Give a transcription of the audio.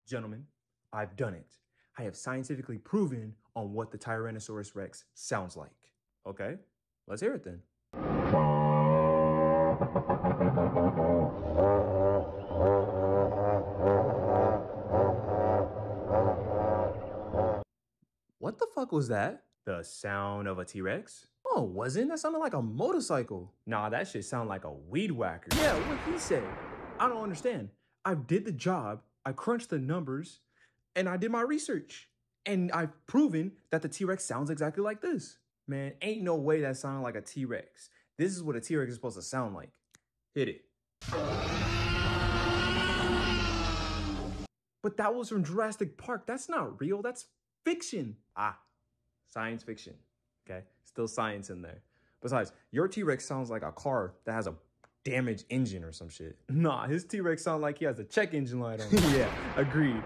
Gentlemen, I've done it. I have scientifically proven on what the Tyrannosaurus Rex sounds like. Okay, let's hear it then. What the fuck was that? The sound of a T-Rex? Oh, it wasn't? That sounded like a motorcycle. Nah, that shit sound like a weed whacker. Yeah, what he said. I don't understand. I did the job, I crunched the numbers, and I did my research. And I've proven that the T-Rex sounds exactly like this. Man, ain't no way that sounded like a T-Rex. This is what a T-Rex is supposed to sound like. Hit it. But that was from Jurassic Park. That's not real. That's fiction. Science fiction. Okay, still science in there. Besides, your T-Rex sounds like a car that has a damaged engine or some shit. Nah, his T-Rex sounds like he has a check engine light on. Yeah, agreed.